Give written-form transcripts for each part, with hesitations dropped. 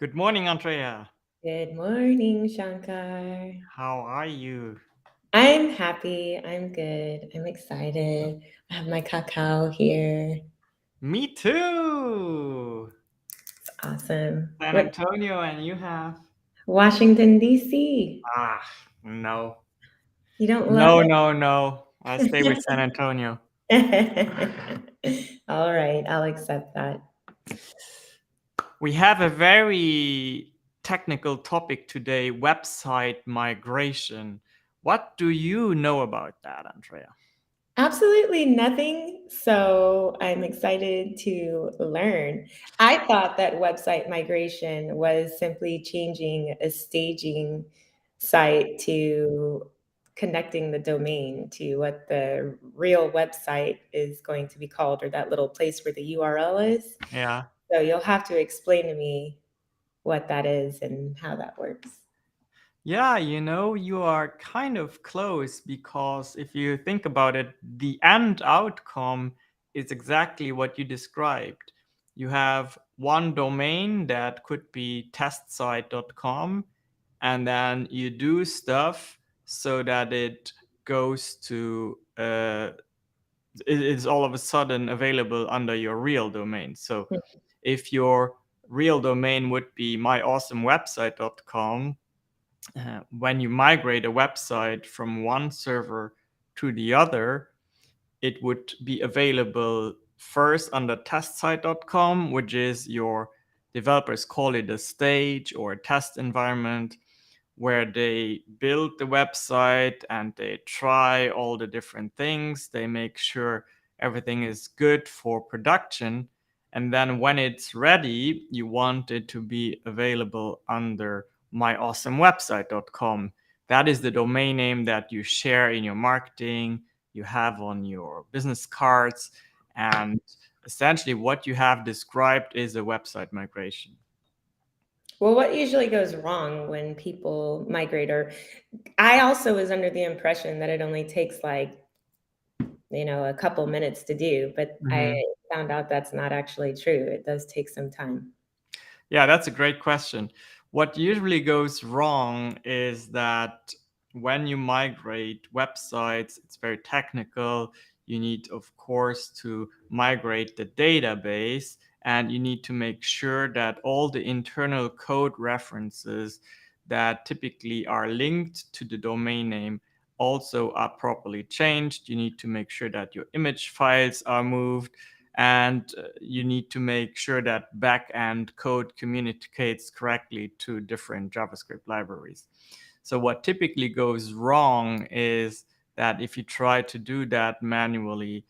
Good morning, Andrea. Good morning, Shankar. How are you? I'm happy. I'm good. I'm excited. I have my cacao here. Me too. It's awesome. San What? Antonio, and you have? Washington, D.C. Ah, no. You don't love No, no, no. I stay with San it? Antonio. All right, I'll accept that. We have a very technical topic today, website migration. What do you know about that, Andrea? Absolutely nothing. So I'm excited to learn. I thought that website migration was simply changing a staging site to connecting the domain to what the real website is going to be called, or that little place where the URL is. Yeah. So you'll have to explain to me what that is and how that works. Yeah, you are kind of close because if you think about it, the end outcome is exactly what you described. You have one domain that could be testsite.com, and then you do stuff so that it goes to, it is all of a sudden available under your real domain. So if your real domain would be myawesomewebsite.com, when you migrate a website from one server to the other, it would be available first under testsite.com, which is your developers call it a stage or a test environment where they build the website and they try all the different things. They make sure everything is good for production. And then when it's ready, you want it to be available under myawesomewebsite.com. That is the domain name that you share in your marketing, you have on your business cards. And essentially, what you have described is a website migration. Well, what usually goes wrong when people migrate? Or I also was under the impression that it only takes like, a couple minutes to do, but I Mhm. found out that's not actually true. It does take some time. Yeah, that's a great question. What usually goes wrong is that when you migrate websites, it's very technical. You need, of course, to migrate the database, and you need to make sure that all the internal code references that typically are linked to the domain name also are properly changed. You need to make sure that your image files are moved, and you need to make sure that backend code communicates correctly to different JavaScript libraries. So what typically goes wrong is that if you try to do that manually,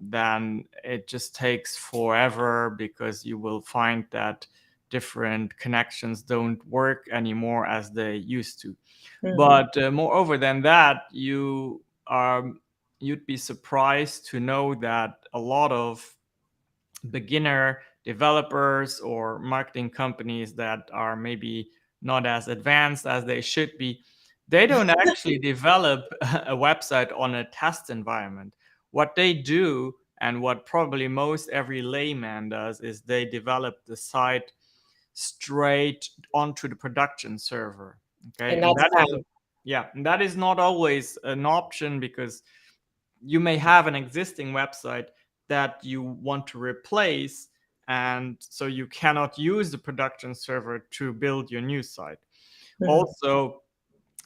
then it just takes forever because you will find that different connections don't work anymore as they used to. Mhm. But moreover than that, you'd be surprised to know that a lot of beginner developers or marketing companies that are maybe not as advanced as they should be, they don't actually develop a website on a test environment. What they do, and what probably most every layman does, is they develop the site straight onto the production server. Okay, And and that's that is, fine. yeah, and that is not always an option because you may have an existing website that you want to replace, and so you cannot use the production server to build your new site. Mhm. Also,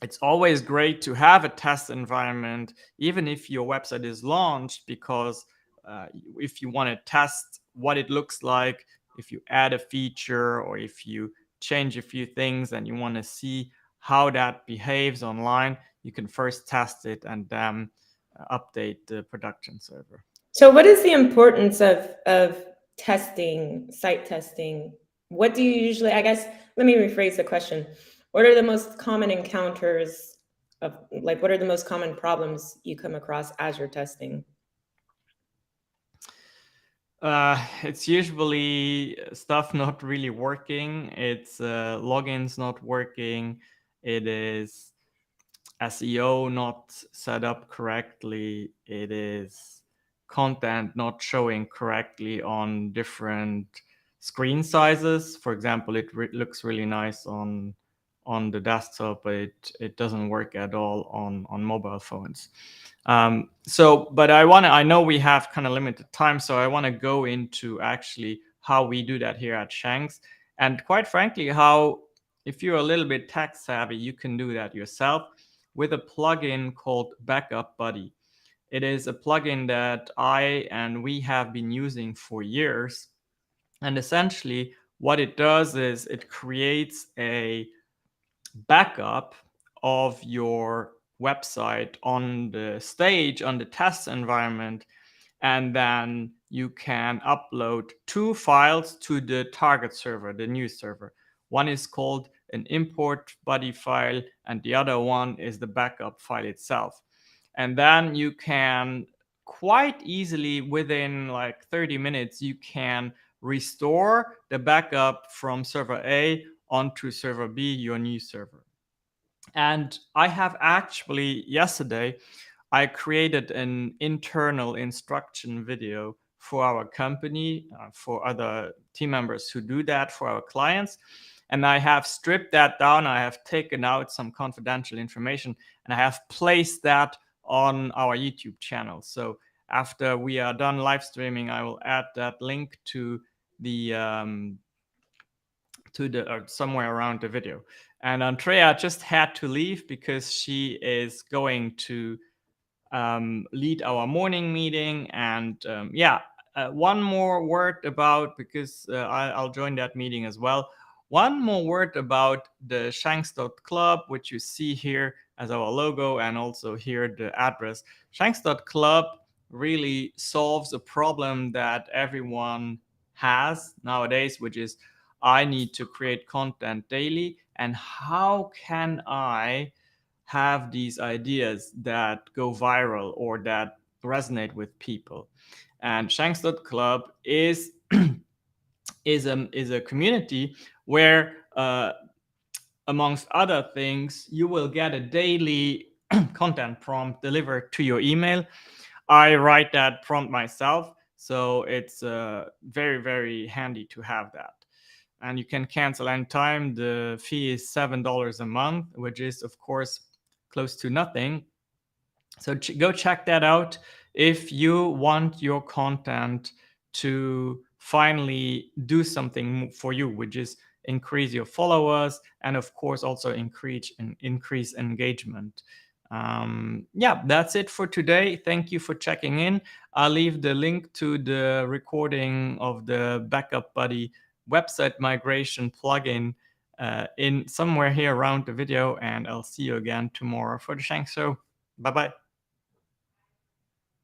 it's always great to have a test environment, even if your website is launched, because uh, if you want to test what it looks like, if you add a feature or if you change a few things and you want to see how that behaves online, you can first test it and then update the production server. So what is the importance of testing, site testing? What do you usually, I guess, let me rephrase the question. What are the most common encounters of, like, what are the most common problems you come across as you're testing? It's usually stuff not really working. It's logins not working. It is SEO not set up correctly. It is content not showing correctly on different screen sizes. For example, it looks really nice on the desktop, but it doesn't work at all on mobile phones. But I know we have kind of limited time, so I want to go into actually how we do that here at Shanks, and quite frankly, how if you're a little bit tech savvy, you can do that yourself with a plugin called BackupBuddy. It is a plugin that I and we have been using for years. And essentially, what it does is it creates a backup of your website on the stage, on the test environment, and then you can upload two files to the target server, the new server. One is called an import buddy file, and the other one is the backup file itself. And then you can quite easily, within like 30 minutes, you can restore the backup from server A onto server B, your new server. And I have actually, yesterday, I created an internal instruction video for our company, for other team members who do that for our clients. And I have stripped that down. I have taken out some confidential information and I have placed that on our YouTube channel. So after we are done live streaming, I will add that link to the somewhere around the video. And Andrea just had to leave because she is going to lead our morning meeting. And one more word about, because I'll join that meeting as well. One more word about the Shanks.club, which you see here as our logo and also here the address. Shanks.club really solves a problem that everyone has nowadays, which is I need to create content daily. And how can I have these ideas that go viral or that resonate with people? And Shanks.club is is a community where amongst other things, you will get a daily content prompt delivered to your email. I write that prompt myself, so it's very, very handy to have that. And you can cancel anytime. The fee is $7 a month, which is, of course, close to nothing. So go check that out if you want your content to finally do something for you, which is increase your followers and, of course, also increase engagement. That's it for today. Thank you for checking in. I'll leave the link to the recording of the BackupBuddy website migration plugin in somewhere here around the video, and I'll see you again tomorrow for the Shank Show. Bye-bye.